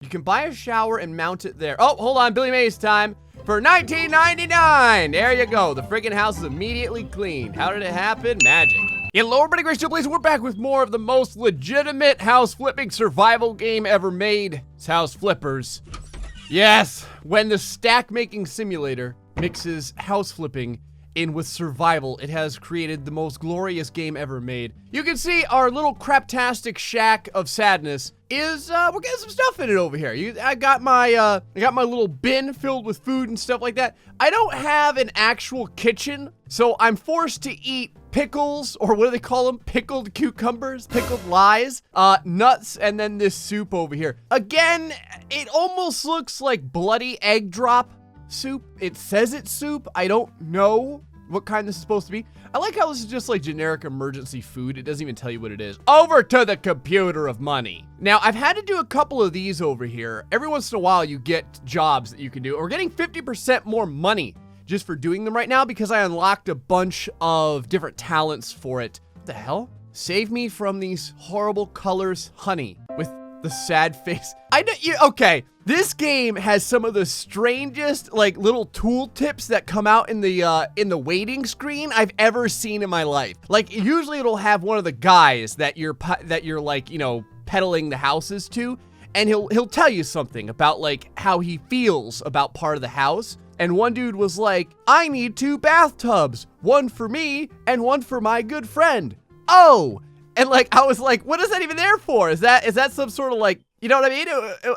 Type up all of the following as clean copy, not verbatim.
You can buy a shower and mount it there. Oh, hold on, Billy Mays time. For $19.99. There you go. The freaking house is immediately cleaned. How did it happen? Magic. Hello, everybody. GrayStillPlays. We're back with more of the most legitimate house flipping survival game ever made. It's House Flippers. Yes, when the stack making simulator mixes house flipping in with survival, it has created the most glorious game ever made. You can see our little craptastic shack of sadness is we're getting some stuff in it over here. I got my little bin filled with food and stuff like that. I don't have an actual kitchen, so I'm forced to eat pickles, or what do they call them? Pickled cucumbers, pickled lies, nuts, and then this soup over here. Again, it almost looks like bloody egg drop soup. It says it's soup. I don't know what kind this is supposed to be. I like how this is just like generic emergency food. It doesn't even tell you what it is. Over to the computer of money. Now, I've had to do a couple of these over here. Every once in a while, you get jobs that you can do. We're getting 50% more money just for doing them right now because I unlocked a bunch of different talents for it. What the hell? Save me from these horrible colors, honey, with the sad face. I know you, okay. This game has some of the strangest, like, little tool tips that come out in the waiting screen I've ever seen in my life. Like, usually it'll have one of the guys that you're like, you know, peddling the houses to, and he'll tell you something about like how he feels about part of the house. And one dude was like, I need 2 bathtubs, one for me and one for my good friend. Oh, and like I was like, what is that even there for? Is that some sort of like, you know what I mean?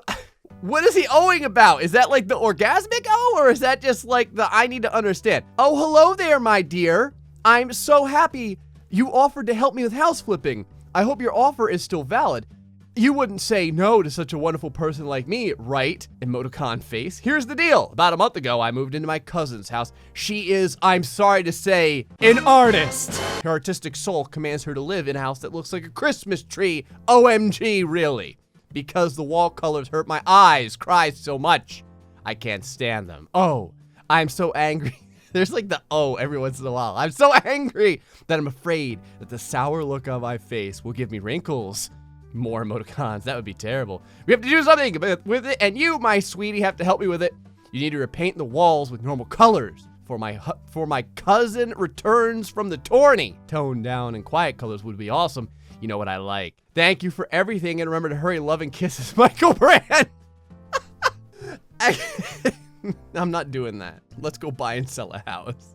What is he owing about? Is that like the orgasmic O, or is that just like the I need to understand? Oh, hello there, my dear. I'm so happy you offered to help me with house flipping. I hope your offer is still valid. You wouldn't say no to such a wonderful person like me, right? Emoticon face. Here's the deal. About a month ago, I moved into my cousin's house. She is, I'm sorry to say, an artist. Her artistic soul commands her to live in a house that looks like a Christmas tree. OMG, really? Because the wall colors hurt my eyes, cries so much. I can't stand them. Oh, I'm so angry. There's like the oh every once in a while. I'm so angry that I'm afraid that the sour look on my face will give me wrinkles. More emoticons, that would be terrible. We have to do something with it, and you, my sweetie, have to help me with it. You need to repaint the walls with normal colors. For my cousin returns from the tourney. Toned down and quiet colors would be awesome. You know what I like. Thank you for everything, and remember to hurry, love, and kisses, Michael Brand. I'm not doing that. Let's go buy and sell a house.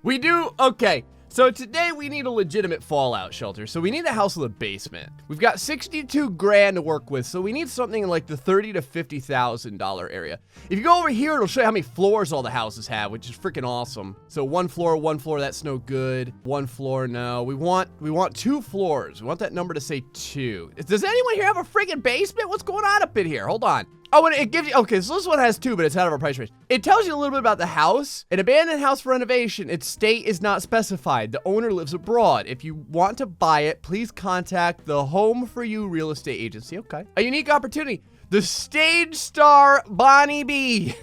We do, okay. So today we need a legitimate fallout shelter. So we need a house with a basement. We've got 62 grand to work with, so we need something in like the $30,000 to $50,000 area. If you go over here, it'll show you how many floors all the houses have, which is freaking awesome. So one floor, that's no good. One floor, no. We want 2 floors. We want that number to say 2. Does anyone here have a freaking basement? What's going on up in here? Hold on. Oh, and it gives you, okay, so this one has 2, but it's out of our price range. It tells you a little bit about the house. An abandoned house for renovation. Its state is not specified. The owner lives abroad. If you want to buy it, please contact the Home for You real estate agency. Okay. A unique opportunity. The stage star Bonnie B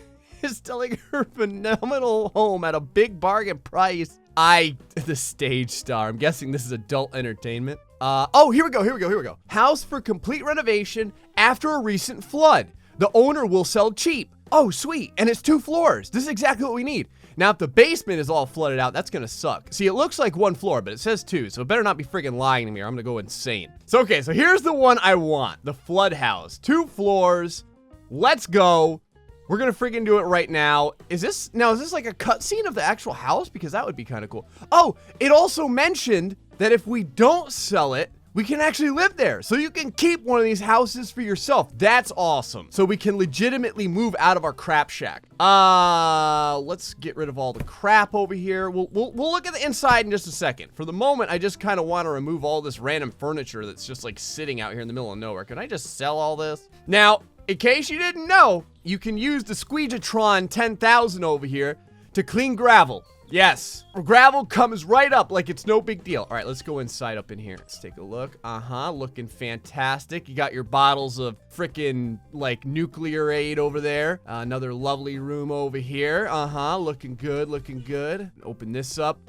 is selling her phenomenal home at a big bargain price. The stage star. I'm guessing this is adult entertainment. Oh, here we go. House for complete renovation after a recent flood. The owner will sell cheap. Oh, sweet. And it's 2 floors. This is exactly what we need. Now, if the basement is all flooded out, that's gonna suck. See, it looks like 1 floor, but it says 2, so it better not be freaking lying to me or I'm gonna go insane. So, okay, so here's the one I want. The flood house. 2 floors. Let's go. We're gonna freaking do it right now. Is this like a cutscene of the actual house? Because that would be kind of cool. Oh, it also mentioned that if we don't sell it, we can actually live there. So you can keep one of these houses for yourself. That's awesome. So we can legitimately move out of our crap shack. Let's get rid of all the crap over here. We'll look at the inside in just a second. For the moment, I just kind of want to remove all this random furniture that's just like sitting out here in the middle of nowhere. Can I just sell all this? Now, in case you didn't know, you can use the Squeegatron 10,000 over here to clean gravel. Yes, gravel comes right up like it's no big deal. All right, let's go inside up in here. Let's take a look. Looking fantastic. You got your bottles of frickin' like nuclear aid over there. Another lovely room over here. Looking good. Open this up.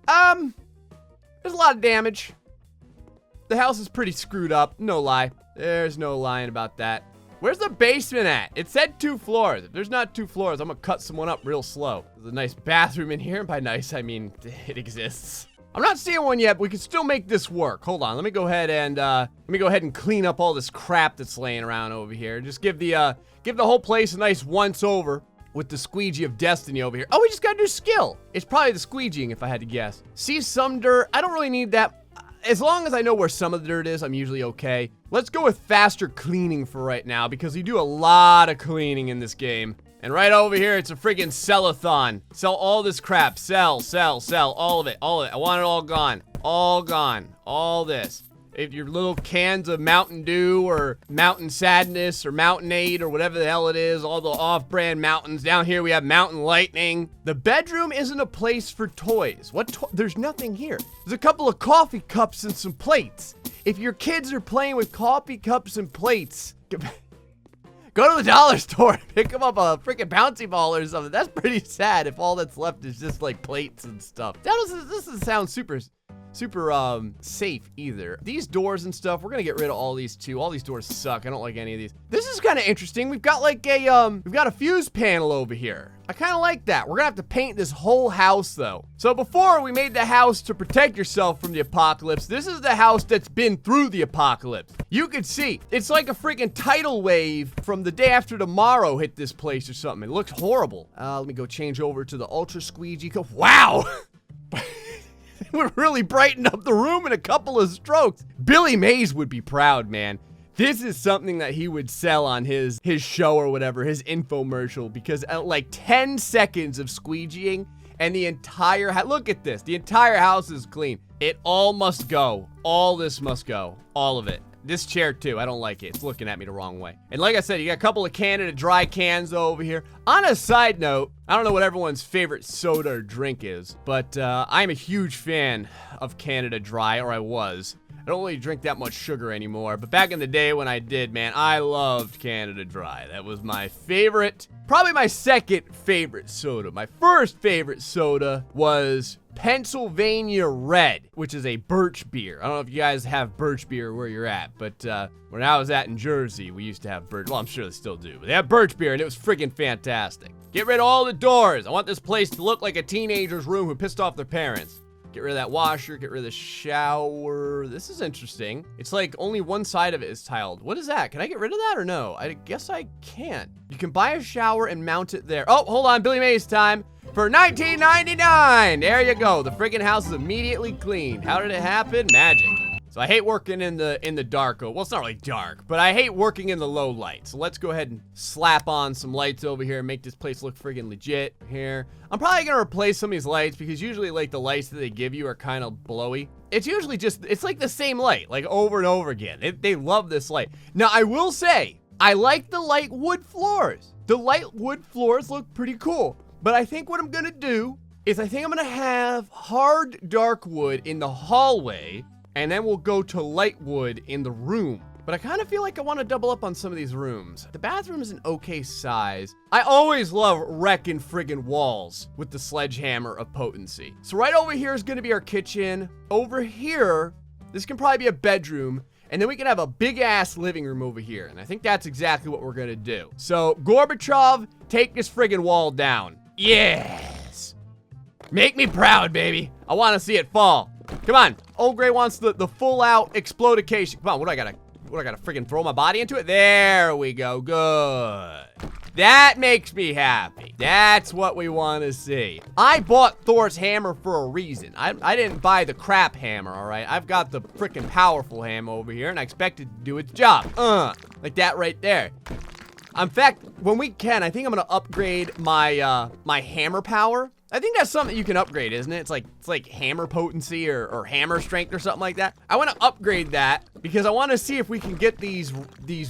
There's a lot of damage. The house is pretty screwed up, no lie. There's no lying about that. Where's the basement at? It said 2 floors. If there's not 2 floors, I'm gonna cut someone up real slow. There's a nice bathroom in here, and by nice, I mean it exists. I'm not seeing one yet, but we can still make this work. Hold on, let me go ahead and clean up all this crap that's laying around over here. Just give the whole place a nice once over with the squeegee of destiny over here. Oh, we just got a new skill. It's probably the squeegeeing, if I had to guess. See some dirt. I don't really need that. As long as I know where some of the dirt is, I'm usually okay. Let's go with faster cleaning for right now, because you do a lot of cleaning in this game. And right over here, it's a friggin' sell-a-thon. Sell all this crap. Sell, sell, sell. All of it. All of it. I want it all gone. All gone. All this. If your little cans of Mountain Dew or Mountain Sadness or Mountainade or whatever the hell it is, all the off-brand mountains. Down here, we have Mountain Lightning. The bedroom isn't a place for toys. There's nothing here. There's a couple of coffee cups and some plates. If your kids are playing with coffee cups and plates, go to the dollar store and pick them up a freaking bouncy ball or something. That's pretty sad if all that's left is just like plates and stuff. This doesn't sound super safe either. These doors and stuff, we're gonna get rid of all these too. All these doors suck. I don't like any of these. This is kind of interesting. We've got like we've got a fuse panel over here. I kind of like that. We're gonna have to paint this whole house though. So before we made the house to protect yourself from the apocalypse, this is the house that's been through the apocalypse. You can see, it's like a freaking tidal wave from the day after tomorrow hit this place or something. It looks horrible. Let me go change over to the ultra squeegee. Wow. Would really brighten up the room in a couple of strokes. Billy Mays would be proud, man. This is something that he would sell on his show or whatever, his infomercial, because at like 10 seconds of squeegeeing and the entire house, look at this, the entire house is clean. It all must go. All this must go. All of it. This chair too, I don't like it. It's looking at me the wrong way. And like I said, you got a couple of Canada Dry cans over here. On a side note, I don't know what everyone's favorite soda or drink is, but I'm a huge fan of Canada Dry, or I was. I don't really drink that much sugar anymore, but back in the day when I did, man, I loved Canada Dry. That was my favorite, probably my second favorite soda. My first favorite soda was Pennsylvania Red, which is a birch beer. I don't know if you guys have birch beer where you're at, but when I was in Jersey, we used to have birch. Well, I'm sure they still do, but they have birch beer, and it was friggin' fantastic. Get rid of all the doors. I want this place to look like a teenager's room who pissed off their parents. Get rid of that washer, get rid of the shower. This is interesting. It's like only one side of it is tiled. What is that? Can I get rid of that or no? I guess I can't. You can buy a shower and mount it there. Oh, hold on, Billy Mays time. For $19.99. There you go. The freaking house is immediately cleaned. How did it happen? Magic. So I hate working in the dark. Well, it's not really dark, but I hate working in the low light. So let's go ahead and slap on some lights over here and make this place look friggin' legit here. I'm probably gonna replace some of these lights because usually like the lights that they give you are kind of blowy. It's usually just, it's like the same light, like over and over again. They love this light. Now I will say, I like the light wood floors. The light wood floors look pretty cool. But I think what I'm gonna do is I think I'm gonna have hard dark wood in the hallway, and then we'll go to light wood in the room. But I kind of feel like I want to double up on some of these rooms. The bathroom is an okay size. I always love wrecking friggin' walls with the sledgehammer of potency. So right over here is gonna be our kitchen. Over here, this can probably be a bedroom. And then we can have a big ass living room over here. And I think that's exactly what we're gonna do. So Gorbachev, take this friggin' wall down. Yes. Make me proud, baby. I want to see it fall. Come on. Old Gray wants the full out explodication. Come on, what do I gotta friggin' throw my body into it? There we go. Good. That makes me happy. That's what we want to see. I bought Thor's hammer for a reason. I didn't buy the crap hammer, all right? I've got the freaking powerful hammer over here, and I expect it to do its job. Like that right there. In fact, when we can, I think I'm gonna upgrade my my hammer power. I think that's something you can upgrade, isn't it? It's like hammer potency or hammer strength or something like that. I want to upgrade that because I want to see if we can get these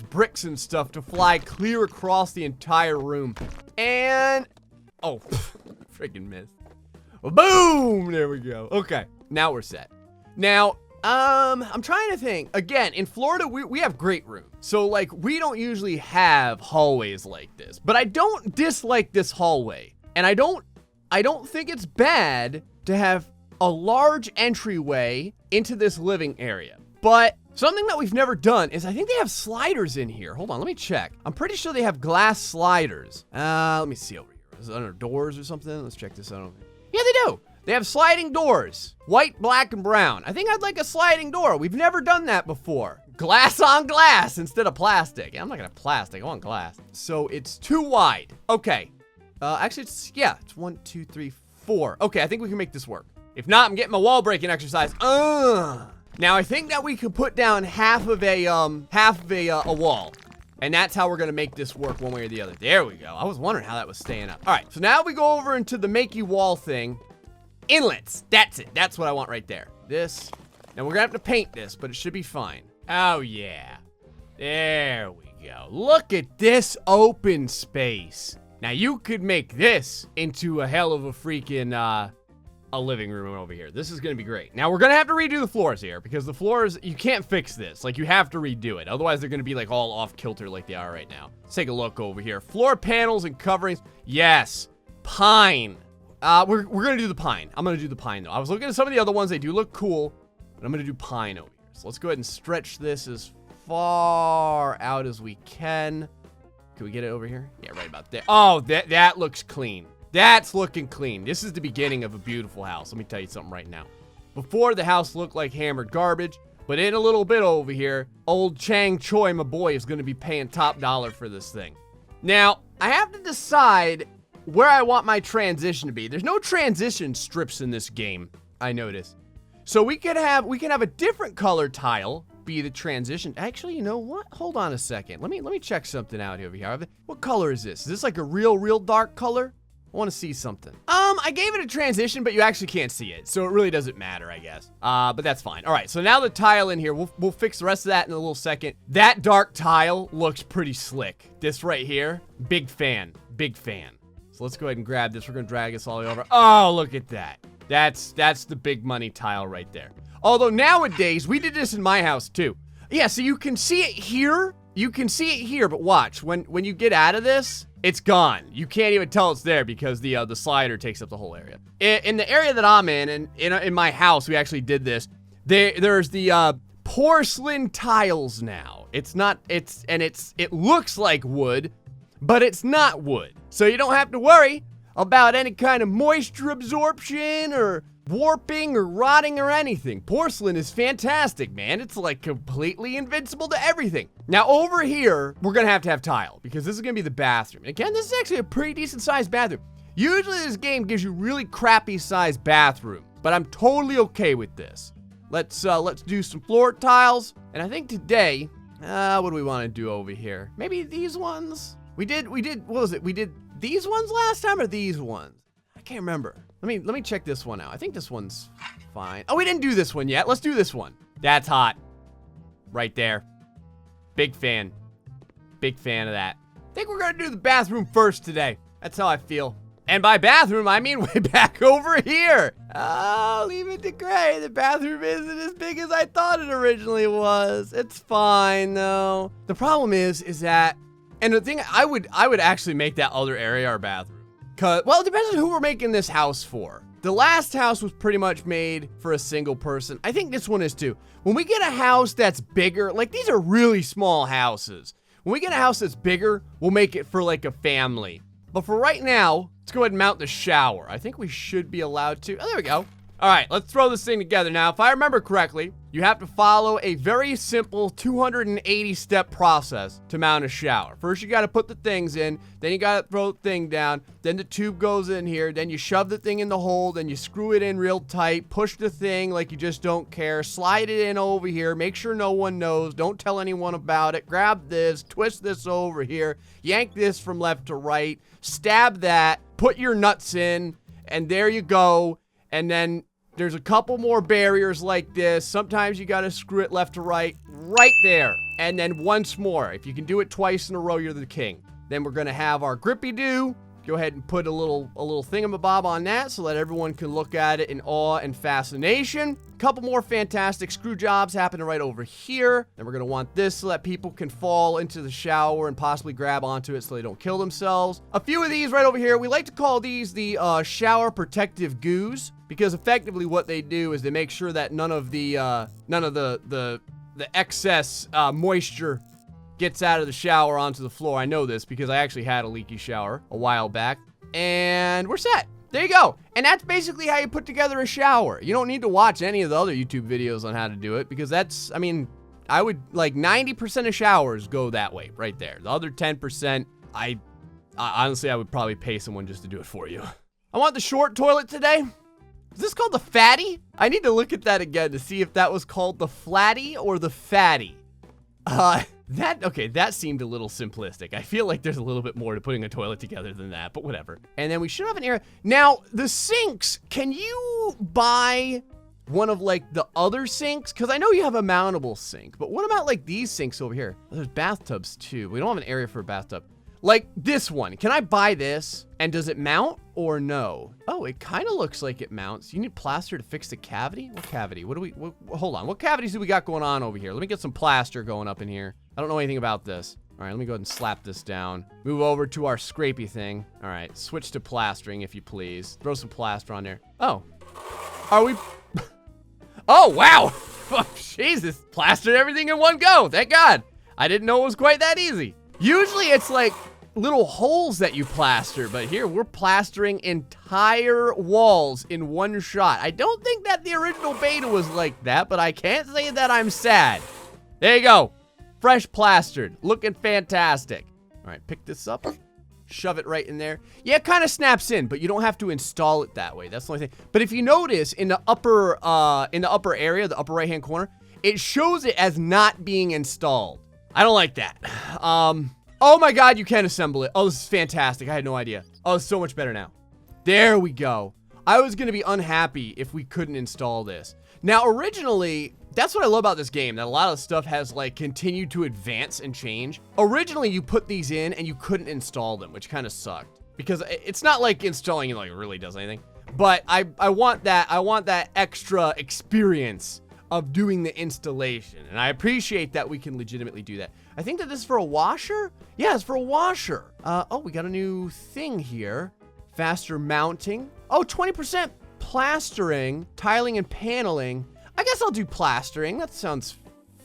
bricks and stuff to fly clear across the entire room. And oh, freaking missed. Boom! There we go. Okay, now we're set. Now, I'm trying to think. Again, in Florida, we have great rooms. So like, we don't usually have hallways like this, but I don't dislike this hallway, and I don't think it's bad to have a large entryway into this living area. But Something that we've never done is I think they have sliders in here. Hold on, let me check. I'm pretty sure they have glass sliders. Let me see over here. Is it under doors or something? Let's check this out over here. Yeah, they do. They have sliding doors. White, black, and brown. I think I'd like a sliding door. We've never done that before. Glass on glass instead of plastic. I'm not gonna have plastic, I want glass. So it's too wide. Okay. Actually, it's 1, 2, 3, 4. Okay, I think we can make this work. If not, I'm getting my wall breaking exercise. Now I think that we could put down half of a wall. And that's how we're gonna make this work one way or the other. There we go. I was wondering how that was staying up. All right, so now we go over into the makey wall thing. Inlets, that's it. That's what I want right there. This, now we're gonna have to paint this, but it should be fine. Oh yeah, there we go. Look at this open space. Now you could make this into a hell of a freaking, a living room over here. This is gonna be great. Now we're gonna have to redo the floors here because the floors, you can't fix this. Like, you have to redo it. Otherwise they're gonna be like all off kilter like they are right now. Let's take a look over here. Floor panels and coverings. Yes, pine. We're gonna do the pine. I'm gonna do the pine though. I was looking at some of the other ones. They do look cool, but I'm gonna do pine over here. So let's go ahead and stretch this as far out as we can. Can we get it over here? Yeah, right about there. Oh, that looks clean. That's looking clean. This is the beginning of a beautiful house. Let me tell you something right now. Before, the house looked like hammered garbage, but in a little bit over here, old Chang Choi, my boy, is going to be paying top dollar for this thing. Now, I have to decide where I want my transition to be. There's no transition strips in this game, I noticed. So we can have a different color tile be the transition. Actually, you know what? Hold on a second. Let me check something out over here. What color is this? Is this like a real dark color? I want to see something. I gave it a transition, but you actually can't see it, so it really doesn't matter, I guess. But that's fine. All right, so now the tile in here, we'll fix the rest of that in a little second. That dark tile looks pretty slick. This right here, big fan, big fan. So let's go ahead and grab this. We're gonna drag this all the way over. Oh, look at that. That's the big money tile right there. Although nowadays, we did this in my house too. Yeah, so you can see it here. You can see it here, but watch, when you get out of this, it's gone. You can't even tell it's there because the slider takes up the whole area. In the area that I'm in, and in my house, we actually did this. There's the porcelain tiles now. It looks like wood, but it's not wood. So you don't have to worry about any kind of moisture absorption or warping or rotting or anything. Porcelain is fantastic, man. It's like completely invincible to everything. Now over here, we're gonna have to have tile because this is gonna be the bathroom. Again, this is actually a pretty decent sized bathroom. Usually this game gives you really crappy sized bathroom, but I'm totally okay with this. Let's do some floor tiles. And I think today, what do we want to do over here? Maybe these ones? We did, what was it? We did these ones last time or these ones? I can't remember. Let me check this one out. I think this one's fine. Oh, we didn't do this one yet. Let's do this one. That's hot. Right there. Big fan. Big fan of that. I think we're gonna do the bathroom first today. That's how I feel. And by bathroom, I mean way back over here. Oh, leave it to Gray. The bathroom isn't as big as I thought it originally was. It's fine though. The problem is that, and the thing, I would actually make that other area our bathroom. Well, it depends on who we're making this house for. The last house was pretty much made for a single person. I think this one is too. When we get a house that's bigger, like these are really small houses. When we get a house that's bigger, we'll make it for like a family. But for right now, let's go ahead and mount the shower. I think we should be allowed to. Oh, there we go. All right, let's throw this thing together. Now, if I remember correctly, you have to follow a very simple 280-step process to mount a shower. First, you got to put the things in, then you got to throw the thing down, then the tube goes in here, then you shove the thing in the hole, then you screw it in real tight, push the thing like you just don't care, slide it in over here, make sure no one knows, don't tell anyone about it, grab this, twist this over here, yank this from left to right, stab that, put your nuts in, and there you go. And then there's a couple more barriers like this. Sometimes you gotta screw it left to right there. And then once more. If you can do it twice in a row, you're the king. Then we're gonna have our grippy-doo. Go ahead and put a little thingamabob on that so that everyone can look at it in awe and fascination. A couple more fantastic screw jobs happening right over here. Then we're gonna want this so that people can fall into the shower and possibly grab onto it so they don't kill themselves. A few of these right over here, we like to call these the shower protective goos, because effectively what they do is they make sure that none of the the excess moisture gets out of the shower onto the floor. I know this because I actually had a leaky shower a while back. And we're set. There you go. And that's basically how you put together a shower. You don't need to watch any of the other YouTube videos on how to do it because that's, I mean, I would, like 90% of showers go that way right there. The other 10%, honestly, I would probably pay someone just to do it for you. I want the short toilet today. Is this called the fatty? I need to look at that again to see if that was called the flatty or the fatty. That seemed a little simplistic. I feel like there's a little bit more to putting a toilet together than that, but whatever. And then we should have an area. Now, the sinks, can you buy one of like the other sinks? Because I know you have a mountable sink, but what about like these sinks over here? Oh, there's bathtubs too. We don't have an area for a bathtub. Like this one, can I buy this? And does it mount or no? Oh, it kind of looks like it mounts. You need plaster to fix the cavity? What cavity? Hold on. What cavities do we got going on over here? Let me get some plaster going up in here. I don't know anything about this. All right, let me go ahead and slap this down. Move over to our scrapey thing. All right, switch to plastering if you please. Throw some plaster on there. Oh, are we? Oh, wow. Jesus, plastered everything in one go. Thank God. I didn't know it was quite that easy. Usually it's like little holes that you plaster, but here we're plastering entire walls in one shot. I don't think that the original beta was like that, but I can't say that I'm sad. There you go. Fresh plastered, looking fantastic. All right, pick this up, shove it right in there. Yeah, it kind of snaps in, but you don't have to install it that way. That's the only thing. But if you notice in the upper area, the upper right-hand corner, it shows it as not being installed. I don't like that. Oh my God, you can assemble it. Oh, this is fantastic. I had no idea. Oh, it's so much better now. There we go. I was gonna be unhappy if we couldn't install this. Now, originally, that's what I love about this game, that a lot of stuff has like continued to advance and change. Originally, you put these in and you couldn't install them, which kind of sucked because it's not like installing it like really does anything. But I want that extra experience of doing the installation, and I appreciate that we can legitimately do that. I think that this is for a washer. Yeah, it's for a washer. Oh, we got a new thing here. Faster mounting. Oh, 20% plastering, tiling, and paneling. I guess I'll do plastering. That sounds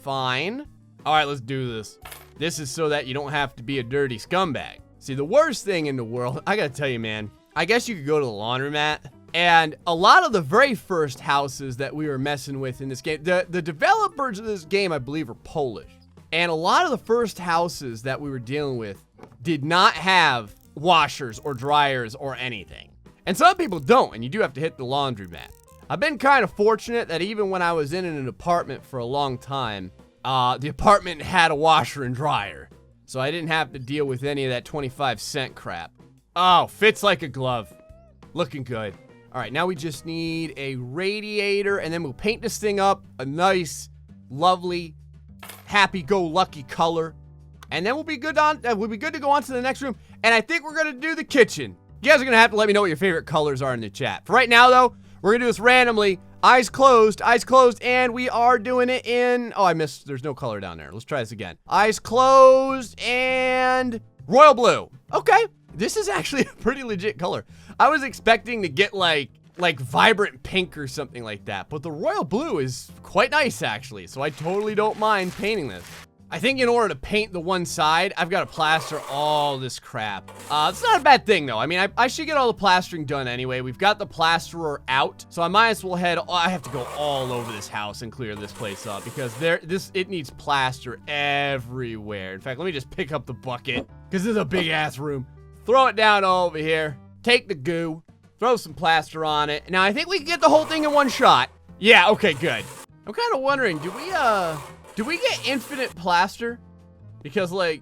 fine. All right, let's do this. This is so that you don't have to be a dirty scumbag. See, the worst thing in the world, I gotta tell you, man, I guess you could go to the laundromat, and a lot of the very first houses that we were messing with in this game, the developers of this game, I believe, are Polish. And a lot of the first houses that we were dealing with did not have washers or dryers or anything. And some people don't, and you do have to hit the laundromat. I've been kind of fortunate that even when I was in an apartment for a long time, the apartment had a washer and dryer. So I didn't have to deal with any of that 25-cent crap. Oh, fits like a glove. Looking good. All right, now we just need a radiator, and then we'll paint this thing up a nice, lovely, happy-go-lucky color. And then we'll be good to go on to the next room. And I think we're gonna do the kitchen. You guys are gonna have to let me know what your favorite colors are in the chat. For right now, though, we're gonna do this randomly. Eyes closed, and we are doing it in, oh, I missed, there's no color down there. Let's try this again. Eyes closed, and royal blue. Okay, this is actually a pretty legit color. I was expecting to get like vibrant pink or something like that, but the royal blue is quite nice, actually, so I totally don't mind painting this. I think in order to paint the one side, I've got to plaster all this crap. It's not a bad thing, though. I mean, I should get all the plastering done anyway. We've got the plasterer out, so I might as well I have to go all over this house and clear this place up because it needs plaster everywhere. In fact, let me just pick up the bucket because this is a big-ass room. Throw it down over here. Take the goo. Throw some plaster on it. Now, I think we can get the whole thing in one shot. Yeah, okay, good. I'm kind of wondering, do we get infinite plaster? Because, like,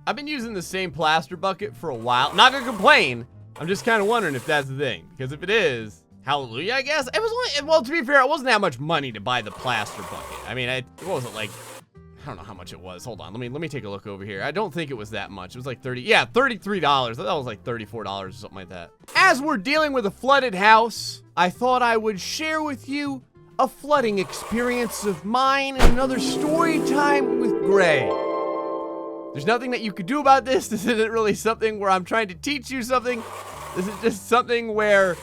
I've been using the same plaster bucket for a while. Not gonna complain. I'm just kind of wondering if that's the thing. Because if it is, hallelujah, I guess. It was only, well, to be fair, it wasn't that much money to buy the plaster bucket. I mean, it wasn't like, I don't know how much it was. Hold on, let me take a look over here. I don't think it was that much. It was like $33. That was like $34 or something like that. As we're dealing with a flooded house, I thought I would share with you a flooding experience of mine and another story time with Gray. There's nothing that you could do about this. This isn't really something where I'm trying to teach you something. This is just something where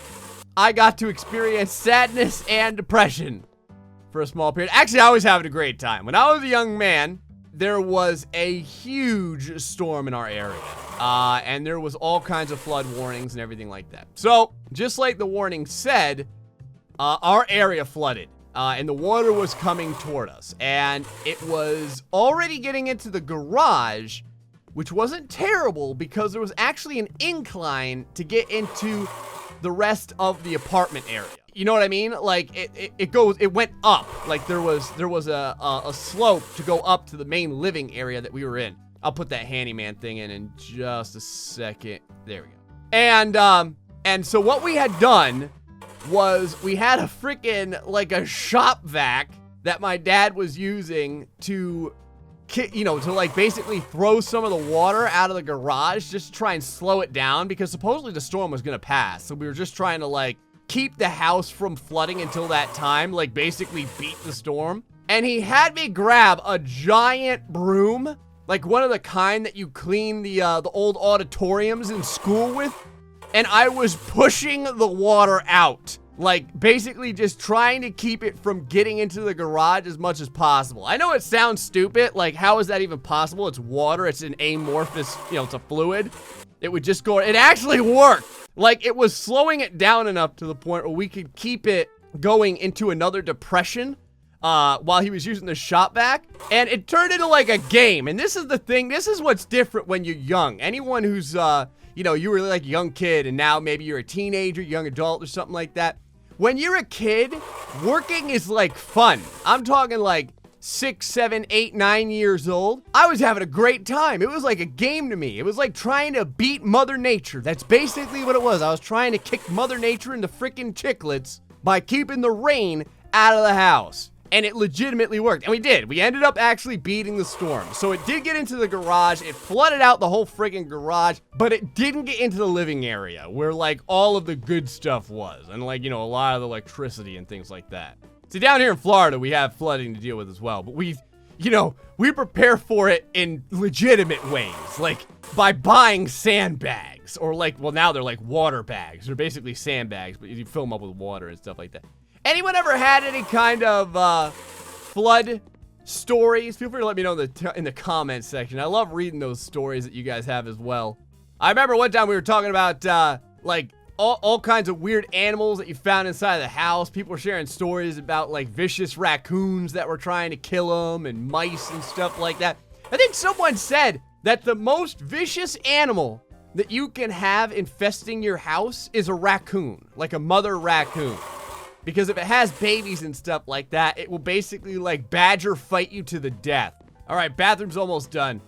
I got to experience sadness and depression for a small period. Actually, I was having a great time. When I was a young man, there was a huge storm in our area. And there was all kinds of flood warnings and everything like that. So, just like the warning said, our area flooded. And the water was coming toward us. And it was already getting into the garage, which wasn't terrible because there was actually an incline to get into the rest of the apartment area. You know what I mean? Like it went up. Like there was a slope to go up to the main living area that we were in. I'll put that handyman thing in just a second. There we go. And so what we had done was we had a freaking like a shop vac that my dad was using to to like basically throw some of the water out of the garage just to try and slow it down because supposedly the storm was gonna pass. So we were just trying to like keep the house from flooding until that time, like basically beat the storm. And he had me grab a giant broom, like one of the kind that you clean the old auditoriums in school with. And I was pushing the water out. Like, basically just trying to keep it from getting into the garage as much as possible. I know it sounds stupid. Like, how is that even possible? It's water. It's an amorphous, it's a fluid. It would just go. It actually worked. Like, it was slowing it down enough to the point where we could keep it going into another depression while he was using the shop vac. And it turned into, like, a game. And this is the thing. This is what's different when you're young. Anyone who's, you were like a young kid and now maybe you're a teenager, young adult or something like that. When you're a kid, working is like fun. I'm talking like 6, 7, 8, 9 years old. I was having a great time. It was like a game to me. It was like trying to beat Mother Nature. That's basically what it was. I was trying to kick Mother Nature in the freaking chicklets by keeping the rain out of the house. And it legitimately worked. And we did. We ended up actually beating the storm. So it did get into the garage. It flooded out the whole freaking garage. But it didn't get into the living area where, like, all of the good stuff was. And, like, a lot of the electricity and things like that. So down here in Florida, we have flooding to deal with as well. But we prepare for it in legitimate ways. Like, by buying sandbags. Or, like, well, now they're, like, water bags. They're basically sandbags, but you fill them up with water and stuff like that. Anyone ever had any kind of flood stories? Feel free to let me know in the comments section. I love reading those stories that you guys have as well. I remember one time we were talking about like all kinds of weird animals that you found inside of the house. People were sharing stories about like vicious raccoons that were trying to kill them and mice and stuff like that. I think someone said that the most vicious animal that you can have infesting your house is a raccoon, like a mother raccoon. Because if it has babies and stuff like that, it will basically, like, badger fight you to the death. All right, bathroom's almost done.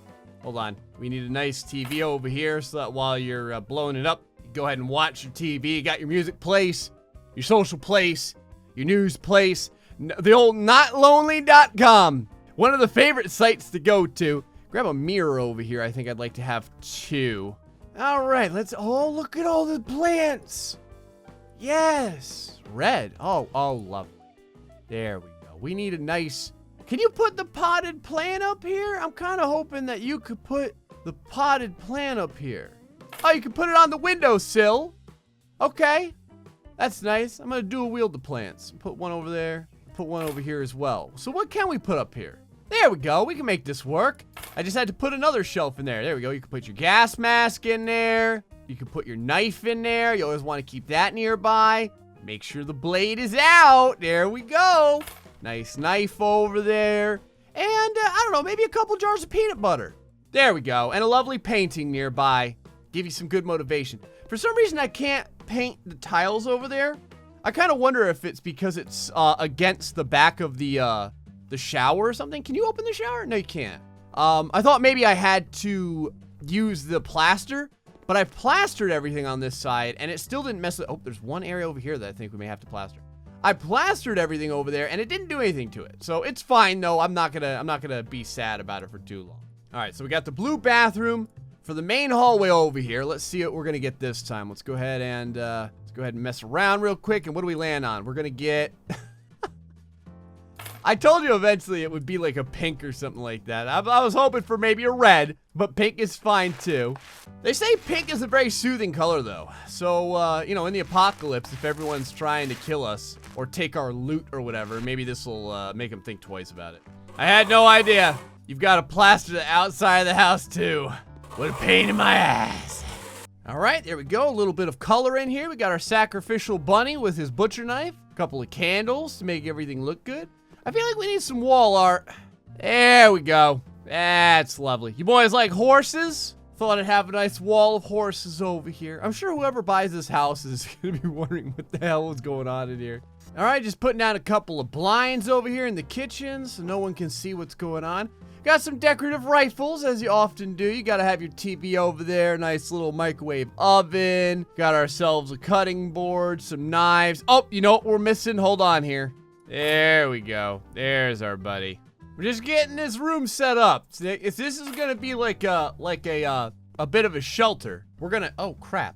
Hold on. We need a nice TV over here so that while you're blowing it up, you go ahead and watch your TV. You got your music place, your social place, your news place, the old notlonely.com. One of the favorite sites to go to. Grab a mirror over here. I think I'd like to have 2. All right, look at all the plants. Yes. Red. Oh, lovely. There we go. We need a nice... Can you put the potted plant up here? I'm kind of hoping that you could put the potted plant up here. Oh, you can put it on the windowsill. Okay. That's nice. I'm going to dual wield the plants. Put one over there. Put one over here as well. So what can we put up here? There we go. We can make this work. I just had to put another shelf in there. There we go. You can put your gas mask in there. You can put your knife in there. You always want to keep that nearby. Make sure the blade is out. There we go. Nice knife over there. And, I don't know, maybe a couple jars of peanut butter. There we go. And a lovely painting nearby. Give you some good motivation. For some reason, I can't paint the tiles over there. I kind of wonder if it's because it's against the back of the shower or something. Can you open the shower? No, you can't. I thought maybe I had to use the plaster. But I've plastered everything on this side, and it still didn't mess with... Oh, there's one area over here that I think we may have to plaster. I plastered everything over there, and it didn't do anything to it. So it's fine, though. I'm not gonna be sad about it for too long. All right, so we got the blue bathroom for the main hallway over here. Let's see what we're gonna get this time. Let's go ahead and mess around real quick. And what do we land on? We're gonna get... I told you eventually it would be like a pink or something like that. I was hoping for maybe a red, but pink is fine too. They say pink is a very soothing color though. So, you know, in the apocalypse, if everyone's trying to kill us or take our loot or whatever, maybe this will make them think twice about it. I had no idea. You've got to plaster the outside of the house too. What a pain in my ass. All right, there we go. A little bit of color in here. We got our sacrificial bunny with his butcher knife. A couple of candles to make everything look good. I feel like we need some wall art. There we go. That's lovely. You boys like horses? Thought I'd have a nice wall of horses over here. I'm sure whoever buys this house is gonna be wondering what the hell is going on in here. All right, just putting down a couple of blinds over here in the kitchen so no one can see what's going on. Got some decorative rifles, as you often do. You gotta have your TV over there. Nice little microwave oven. Got ourselves a cutting board, some knives. Oh, you know what we're missing? Hold on here. There we go. There's our buddy. We're just getting this room set up. If this is gonna be like a bit of a shelter, we're gonna, oh crap.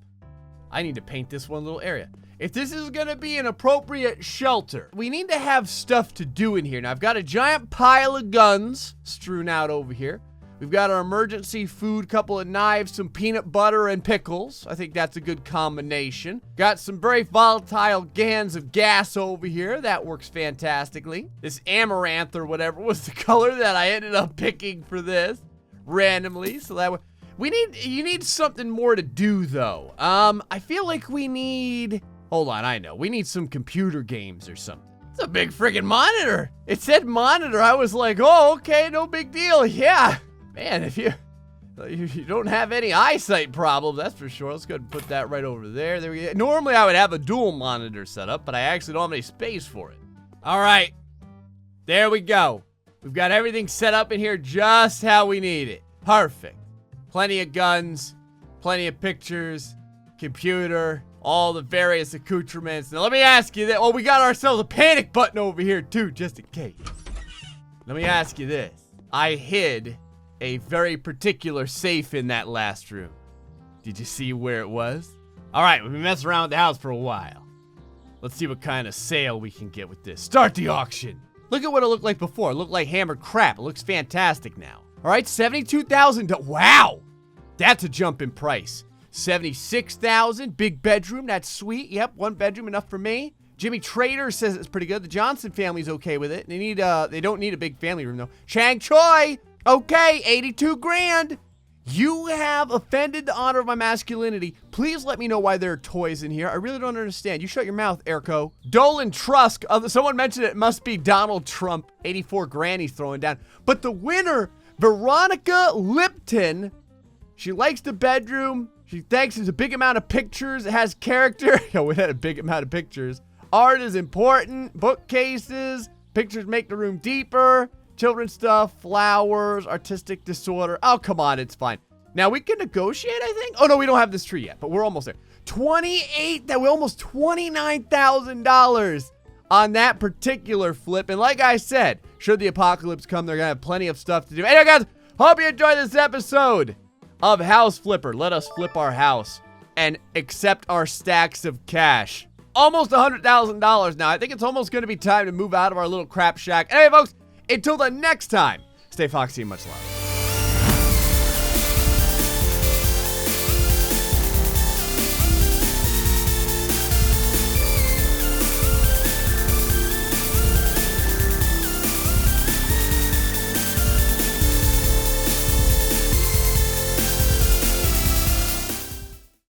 I need to paint this one little area. If this is gonna be an appropriate shelter, we need to have stuff to do in here. Now, I've got a giant pile of guns strewn out over here. We've got our emergency food, couple of knives, some peanut butter and pickles. I think that's a good combination. Got some very volatile cans of gas over here. That works fantastically. This amaranth or whatever was the color that I ended up picking for this randomly. So that you need something more to do though. I feel like we need, hold on, I know. We need some computer games or something. It's a big friggin' monitor. It said monitor. I was like, oh, okay, no big deal. Yeah. Man, if you don't have any eyesight problems, that's for sure. Let's go ahead and put that right over there. There we go. Normally, I would have a dual monitor set up, but I actually don't have any space for it. All right. There we go. We've got everything set up in here just how we need it. Perfect. Plenty of guns, plenty of pictures, computer, all the various accoutrements. Now, let me ask you that. Oh, we got ourselves a panic button over here, too, just in case. Let me ask you this. I hid a very particular safe in that last room. Did you see where it was? All right, we've been messing around with the house for a while. Let's see what kind of sale we can get with this. Start the auction. Look at what it looked like before. It looked like hammered crap. It looks fantastic now. All right, $72,000. Wow, that's a jump in price. $76,000, big bedroom. That's sweet. Yep, one bedroom enough for me. Jimmy Trader says it's pretty good. The Johnson family's okay with it. They don't need a big family room though. Chang Choi. Okay, 82 grand. You have offended the honor of my masculinity. Please let me know why there are toys in here. I really don't understand. You shut your mouth, Erko. Dolan Trusk. Someone mentioned it must be Donald Trump. 84 grand he's throwing down. But the winner, Veronica Lipton. She likes the bedroom. She thinks there's a big amount of pictures. It has character. Yo, it had a big amount of pictures. Art is important. Bookcases. Pictures make the room deeper. Children's stuff, flowers, artistic disorder. Oh, come on, it's fine. Now, we can negotiate, I think. Oh, no, we don't have this tree yet, but we're almost there. We're almost $29,000 on that particular flip. And like I said, should the apocalypse come, they're going to have plenty of stuff to do. Anyway, guys, hope you enjoyed this episode of House Flipper. Let us flip our house and accept our stacks of cash. Almost $100,000 now. I think it's almost going to be time to move out of our little crap shack. Anyway, folks, until the next time, stay foxy and much love.